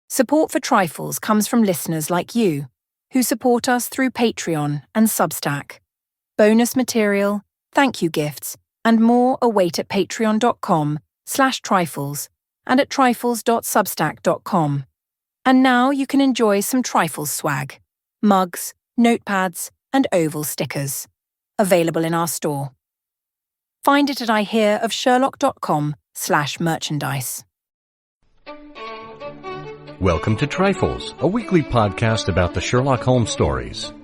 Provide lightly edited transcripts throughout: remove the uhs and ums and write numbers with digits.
Support for Trifles comes from listeners like you, who support us through Patreon and Substack. Bonus material, thank you gifts, and more await at patreon.com/trifles and at trifles.substack.com. And now you can enjoy some Trifles swag, mugs, notepads, and oval stickers, available in our store. Find it at ihearofsherlock.com/merchandise. Welcome to Trifles, a weekly podcast about the Sherlock Holmes stories.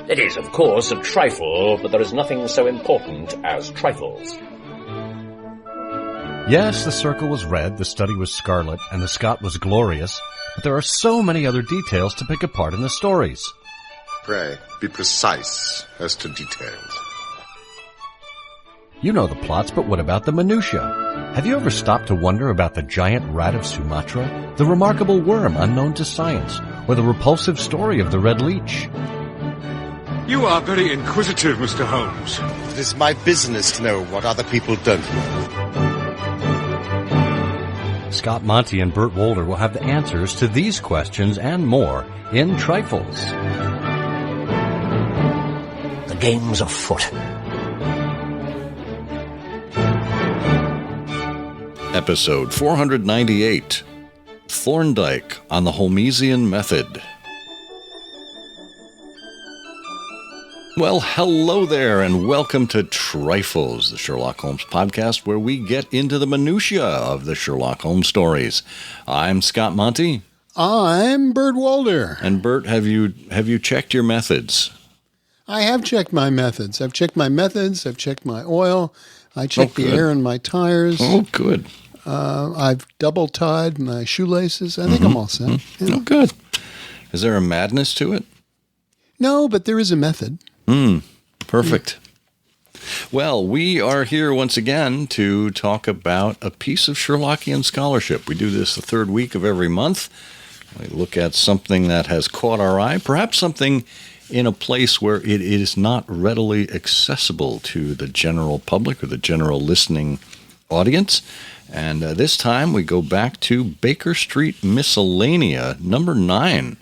It is, of course, a trifle, but there is nothing so important as trifles. Yes, the circle was red, the study was scarlet, and the Scot was glorious, but there are so many other details to pick apart in the stories. Pray, be precise as to details. You know the plots, but what about the minutiae? Have you ever stopped to wonder about the giant rat of Sumatra, the remarkable worm unknown to science, or the repulsive story of the red leech? You are very inquisitive, Mr. Holmes. It is my business to know what other people don't know. Scott Monty and Burt Wolder will have the answers to these questions and more in Trifles. The game's afoot. Episode 498, Thorndyke on the Holmesian Method. Well, hello there, and welcome to Trifles, the Sherlock Holmes podcast, where we get into the minutiae of the Sherlock Holmes stories. I'm Scott Monty. I'm Burt Wolder. And Burt, have you checked your methods? I have checked my methods. I've checked my oil. I checked the air in my tires. Oh, good. I've double tied my shoelaces. I think I'm all set. You know? Oh, good. Is there a madness to it? No, but there is a method. Perfect. Well, we are here once again to talk about a piece of Sherlockian scholarship. We do this the third week of every month. We look at something that has caught our eye, perhaps something in a place where it is not readily accessible to the general public or the general listening audience. And this time we go back to Baker Street Miscellanea, number 9,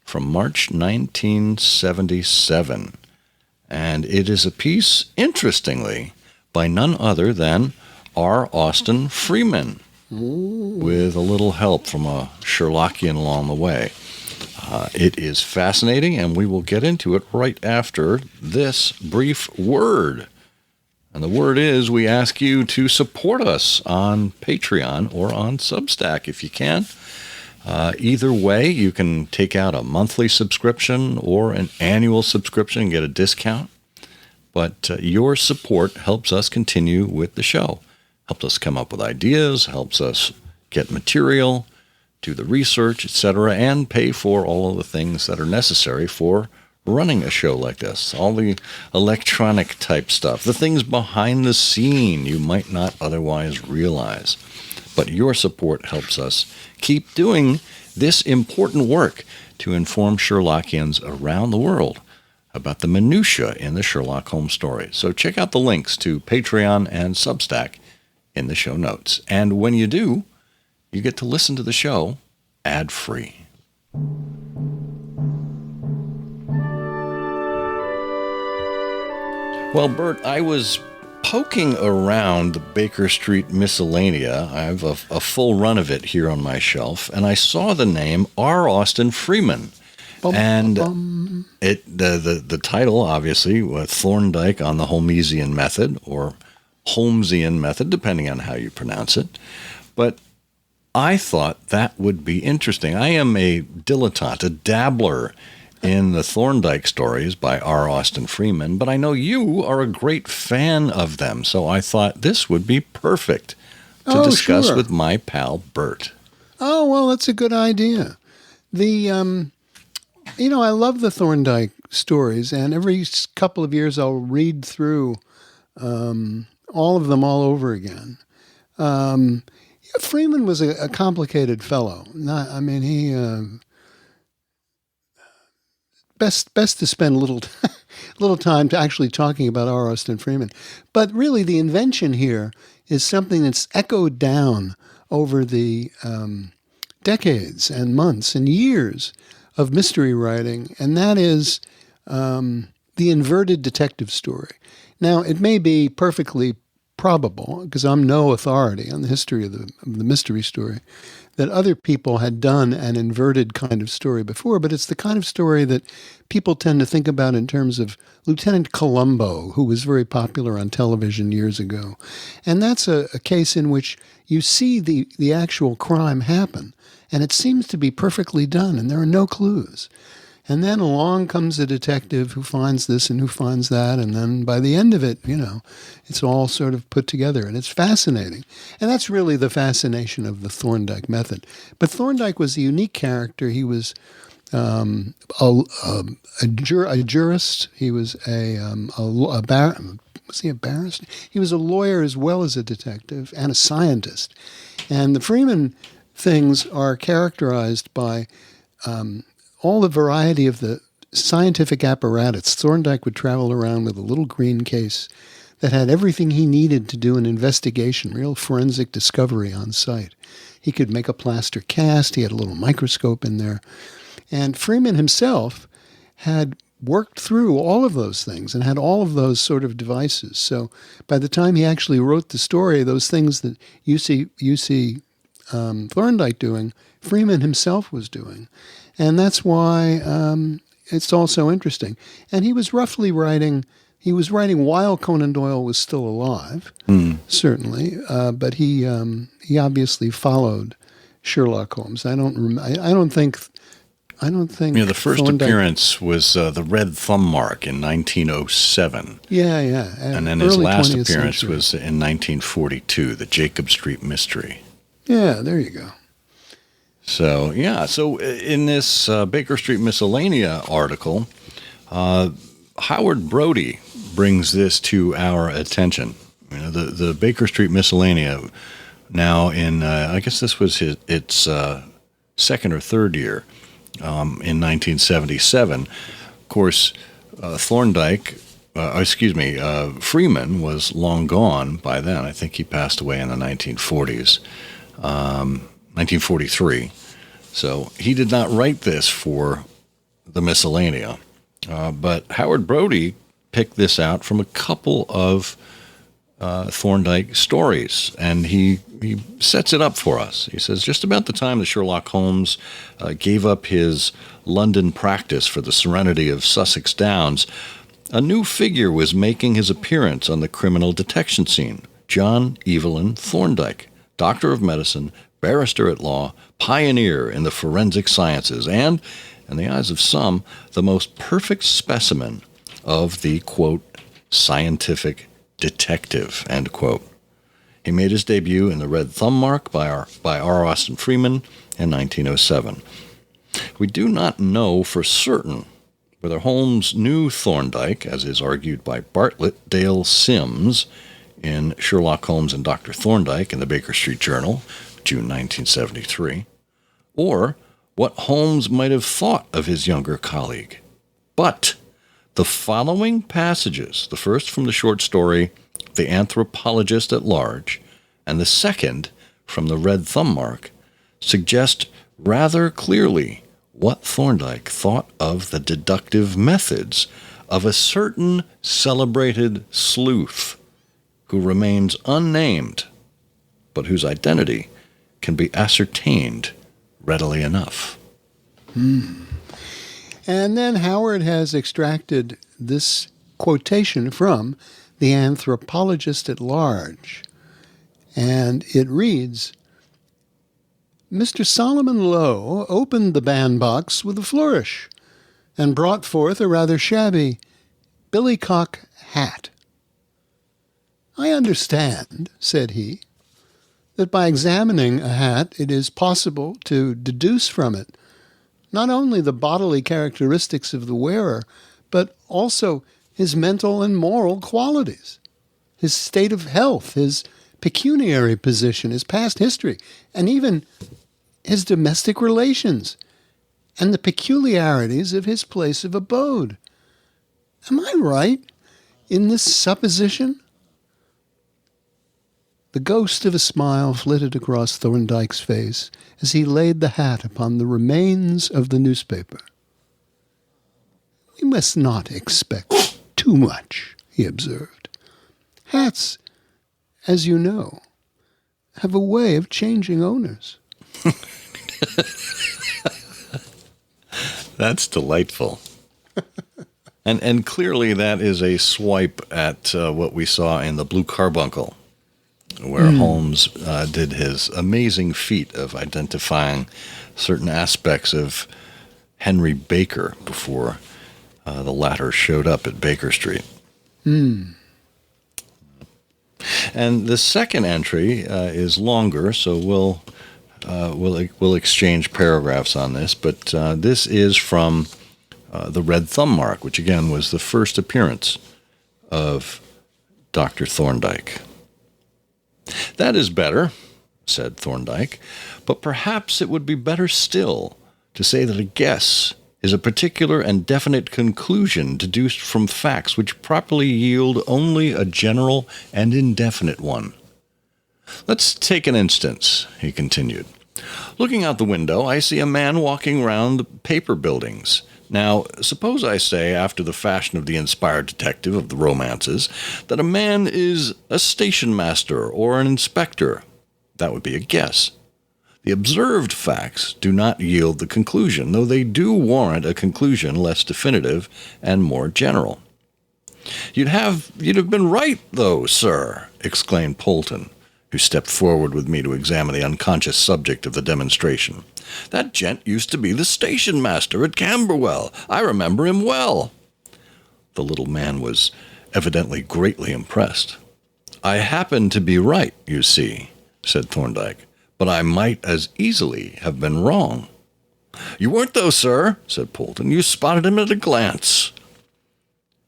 from March 1977. And it is a piece, interestingly, by none other than R. Austin Freeman, with a little help from a Sherlockian along the way. It is fascinating, and we will get into it right after this brief word. And the word is, we ask you to support us on Patreon or on Substack if you can. Either way, you can take out a monthly subscription or an annual subscription and get a discount. But your support helps us continue with the show. Helps us come up with ideas, helps us get material, do the research, etc., and pay for all of the things that are necessary for running a show like this. All the electronic type stuff, the things behind the scene you might not otherwise realize. But your support helps us keep doing this important work to inform Sherlockians around the world about the minutiae in the Sherlock Holmes story. So check out the links to Patreon and Substack in the show notes. And when you do, you get to listen to the show ad-free. Well, Burt, I was poking around the Baker Street Miscellanea. I have a full run of it here on my shelf, and I saw the name R. Austin Freeman. And the title, obviously, was Thorndyke on the Holmesian Method, or Holmesian Method, depending on how you pronounce it. But I thought that would be interesting. I am a dilettante, a dabbler in the Thorndyke stories by R. Austin Freeman, but I know you are a great fan of them, so I thought this would be perfect to discuss with my pal Burt. Oh, well, that's a good idea. I love the Thorndyke stories, and every couple of years I'll read through all of them all over again. Freeman was a complicated fellow. Best to spend a little time to actually talking about R. Austin Freeman. But really, the invention here is something that's echoed down over the decades and months and years of mystery writing, and that is the inverted detective story. Now, it may be perfectly probable, because I'm no authority on the history of the mystery story, that other people had done an inverted kind of story before, but it's the kind of story that people tend to think about in terms of Lieutenant Columbo, who was very popular on television years ago. And that's a case in which you see the actual crime happen, and it seems to be perfectly done, and there are no clues. And then along comes a detective who finds this and who finds that, and then by the end of it, it's all sort of put together, and it's fascinating. And that's really the fascination of the Thorndyke method. But Thorndyke was a unique character. He was a jurist. He was was he a barrister? He was a lawyer as well as a detective and a scientist. And the Freeman things are characterized by all the variety of the scientific apparatus. Thorndyke would travel around with a little green case that had everything he needed to do an investigation, real forensic discovery on site. He could make a plaster cast. He had a little microscope in there. And Freeman himself had worked through all of those things and had all of those sort of devices. So by the time he actually wrote the story, those things that you see Thorndyke doing, Freeman himself was doing. And that's why it's all so interesting. And he was writing while Conan Doyle was still alive, certainly, but he obviously followed Sherlock Holmes. I don't think. The first Thorndyke appearance was the Red Thumb Mark in 1907. Yeah. And then his last 20th appearance century. was in 1942, the Jacob Street Mystery. Yeah, there you go. So in this Baker Street Miscellanea article, Howard Brody brings this to our attention. The Baker Street Miscellanea, now in, I guess this was its second or third year, in 1977. Of course, Freeman was long gone by then. I think he passed away in the 1940s. 1943. So he did not write this for the Miscellanea. But Howard Brody picked this out from a couple of Thorndyke stories, and he sets it up for us. He says, just about the time that Sherlock Holmes gave up his London practice for the serenity of Sussex Downs, a new figure was making his appearance on the criminal detection scene, John Evelyn Thorndyke, doctor of medicine, barrister at law, pioneer in the forensic sciences, and, in the eyes of some, the most perfect specimen of the, quote, scientific detective, end quote. He made his debut in The Red Thumb Mark by R. Austin Freeman in 1907. We do not know for certain whether Holmes knew Thorndyke, as is argued by Bartlett Dale Sims in Sherlock Holmes and Dr. Thorndyke in the Baker Street Journal, June 1973, or what Holmes might have thought of his younger colleague. But the following passages, the first from the short story The Anthropologist at Large, and the second from The Red Thumb Mark, suggest rather clearly what Thorndyke thought of the deductive methods of a certain celebrated sleuth who remains unnamed, but whose identity can be ascertained readily enough. And then Howard has extracted this quotation from The Anthropologist at Large. And it reads, Mr. Solomon Lowe opened the bandbox with a flourish and brought forth a rather shabby billycock hat. I understand, said he, that by examining a hat it is possible to deduce from it not only the bodily characteristics of the wearer, but also his mental and moral qualities, his state of health, his pecuniary position, his past history, and even his domestic relations, and the peculiarities of his place of abode. Am I right in this supposition? The ghost of a smile flitted across Thorndyke's face as he laid the hat upon the remains of the newspaper. "We must not expect too much," he observed. "Hats, as you know, have a way of changing owners." That's delightful. And clearly that is a swipe at what we saw in The Blue Carbuncle, where Holmes did his amazing feat of identifying certain aspects of Henry Baker before the latter showed up at Baker Street. And the second entry is longer, so we'll exchange paragraphs on this. But this is from the Red Thumb Mark, which again was the first appearance of Dr. Thorndyke. "That is better," said Thorndyke, "but perhaps it would be better still to say that a guess is a particular and definite conclusion deduced from facts which properly yield only a general and indefinite one. Let's take an instance," he continued. "Looking out the window, I see a man walking round the paper buildings. Now, suppose I say, after the fashion of the inspired detective of the romances, that a man is a station master or an inspector. That would be a guess. The observed facts do not yield the conclusion, though they do warrant a conclusion less definitive and more general." You'd have been right, though, sir," exclaimed Polton, who stepped forward with me to examine the unconscious subject of the demonstration. "That gent used to be the station master at Camberwell. I remember him well." The little man was evidently greatly impressed. "I happen to be right, you see," said Thorndyke, "but I might as easily have been wrong." "You weren't, though, sir," said Polton. "You spotted him at a glance."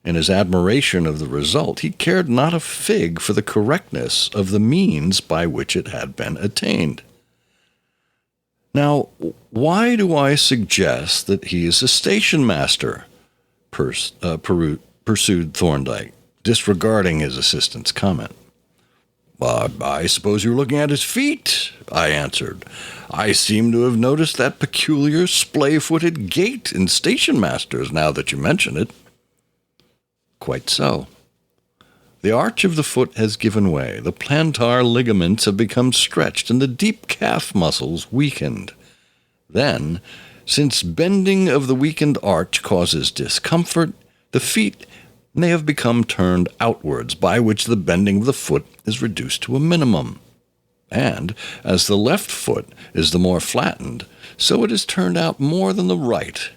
In his admiration of the result, he cared not a fig for the correctness of the means by which it had been attained. "Now, why do I suggest that he is a station master?" pursued Thorndyke, disregarding his assistant's comment. "I suppose you're looking at his feet," I answered. "I seem to have noticed that peculiar splay-footed gait in station masters, now that you mention it." "Quite so. The arch of the foot has given way, the plantar ligaments have become stretched, and the deep calf muscles weakened. Then, since bending of the weakened arch causes discomfort, the feet may have become turned outwards, by which the bending of the foot is reduced to a minimum. And, as the left foot is the more flattened, so it is turned out more than the right.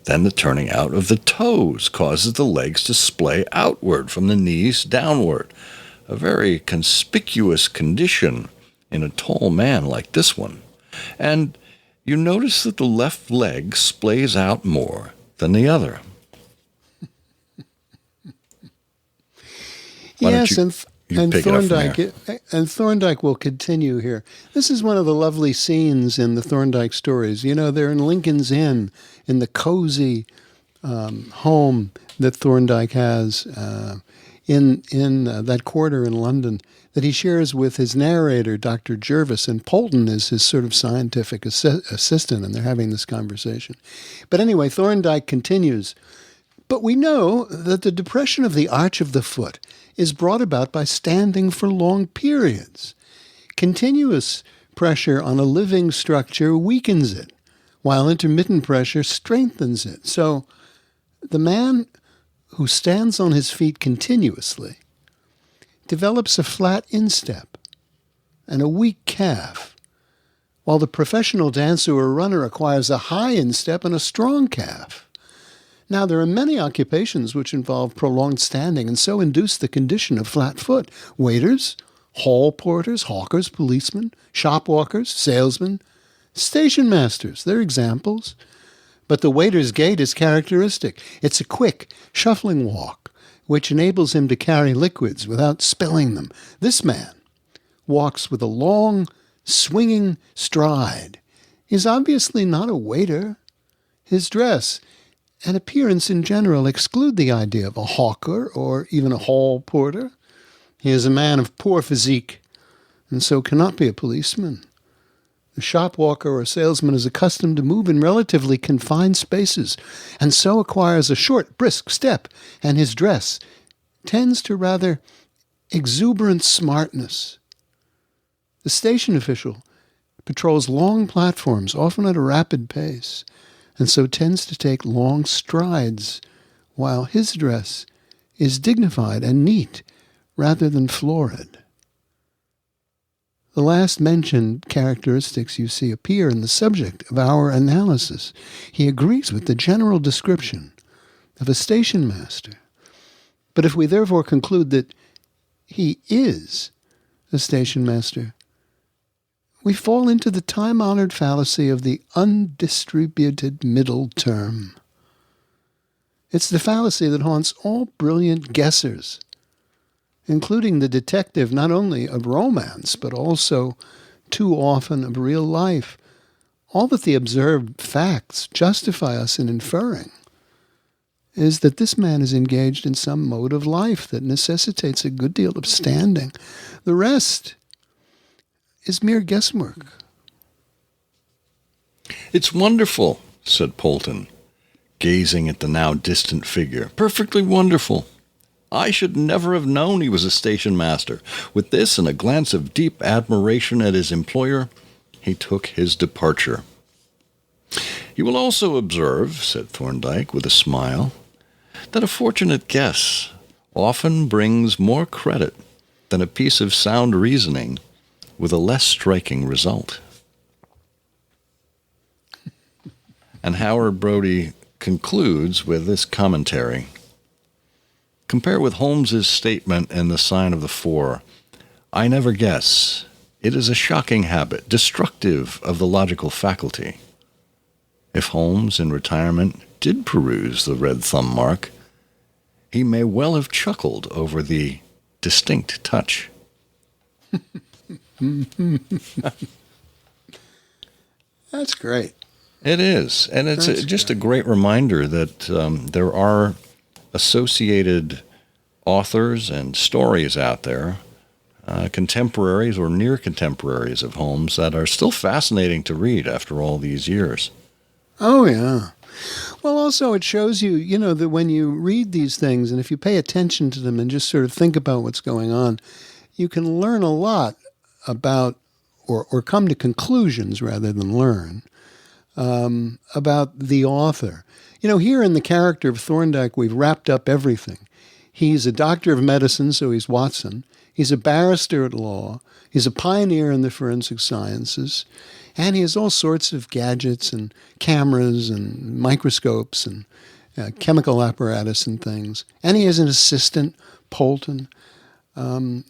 Then the turning out of the toes causes the legs to splay outward from the knees downward, a very conspicuous condition in a tall man like this one. And you notice that the left leg splays out more than the other." Yes, and Thorndyke will continue here. This is one of the lovely scenes in the Thorndyke stories. You know, they're in Lincoln's Inn, in the cozy home that Thorndyke has in that quarter in London that he shares with his narrator, Dr. Jervis, and Polton is his sort of scientific assistant, and they're having this conversation. But anyway, Thorndyke continues, "But we know that the depression of the arch of the foot is brought about by standing for long periods. Continuous pressure on a living structure weakens it, while intermittent pressure strengthens it. So the man who stands on his feet continuously develops a flat instep and a weak calf, while the professional dancer or runner acquires a high instep and a strong calf. Now, there are many occupations which involve prolonged standing and so induce the condition of flat foot. Waiters, hall porters, hawkers, policemen, shop walkers, salesmen, station masters, they're examples. But the waiter's gait is characteristic. It's a quick, shuffling walk, which enables him to carry liquids without spilling them. This man walks with a long, swinging stride. He's obviously not a waiter. His dress and appearance in general exclude the idea of a hawker or even a hall porter. He is a man of poor physique, and so cannot be a policeman. The shop walker or salesman is accustomed to move in relatively confined spaces, and so acquires a short, brisk step, and his dress tends to rather exuberant smartness. The station official patrols long platforms, often at a rapid pace, and so tends to take long strides, while his dress is dignified and neat rather than florid. The last mentioned characteristics you see appear in the subject of our analysis. He agrees with the general description of a station master. But if we therefore conclude that he is a station master, we fall into the time-honored fallacy of the undistributed middle term. It's the fallacy that haunts all brilliant guessers, including the detective not only of romance, but also, too often, of real life. All that the observed facts justify us in inferring is that this man is engaged in some mode of life that necessitates a good deal of standing. The rest is mere guesswork. "It's wonderful," said Polton, gazing at the now distant figure. "Perfectly wonderful. I should never have known he was a station master." With this and a glance of deep admiration at his employer, he took his departure. "You will also observe," said Thorndyke with a smile, "that a fortunate guess often brings more credit than a piece of sound reasoning with a less striking result." And Howard Brody concludes with this commentary. "Compare with Holmes's statement in The Sign of the Four. I never guess. It is a shocking habit, destructive of the logical faculty. If Holmes, in retirement, did peruse the red thumb mark, he may well have chuckled over the distinct touch." That's great. It is, and it's just a great reminder that there are associated authors and stories out there, contemporaries or near contemporaries of Holmes, that are still fascinating to read after all these years. Oh, yeah. Well, also it shows you, that when you read these things, and if you pay attention to them and just sort of think about what's going on, you can learn a lot about, or come to conclusions rather than learn, about the author. Here in the character of Thorndyke, we've wrapped up everything. He's a doctor of medicine, so he's Watson. He's a barrister at law. He's a pioneer in the forensic sciences. And he has all sorts of gadgets and cameras and microscopes and chemical apparatus and things. And he has an assistant, Polton.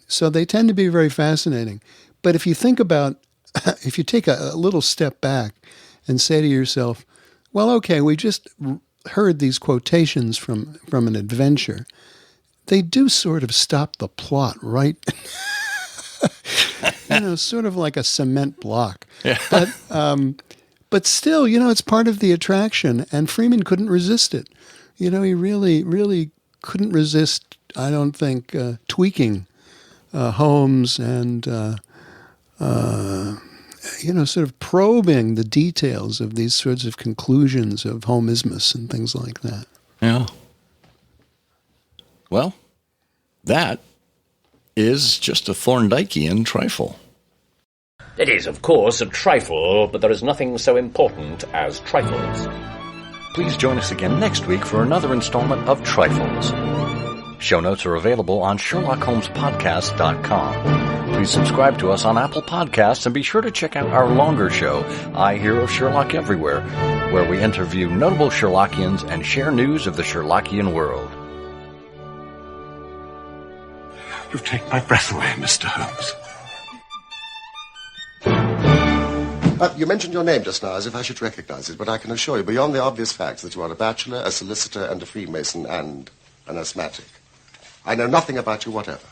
So they tend to be very fascinating. But if you think about, if you take a little step back and say to yourself, well, okay, we just heard these quotations from an adventure. They do sort of stop the plot, right? Sort of like a cement block. Yeah. But still, it's part of the attraction, and Freeman couldn't resist it. He really, really couldn't resist, I don't think, tweaking Holmes and, sort of probing the details of these sorts of conclusions of Holmesmas and things like that. Yeah. Well, that is just a Thorndykean trifle. It is, of course, a trifle, but there is nothing so important as trifles. Please join us again next week for another installment of Trifles. Show notes are available on SherlockHolmesPodcast.com. Please subscribe to us on Apple Podcasts and be sure to check out our longer show, I Hear of Sherlock Everywhere, where we interview notable Sherlockians and share news of the Sherlockian world. You've taken my breath away, Mr. Holmes. You mentioned your name just now as if I should recognize it, but I can assure you, beyond the obvious facts, that you are a bachelor, a solicitor, and a Freemason, and an asthmatic. I know nothing about you whatever.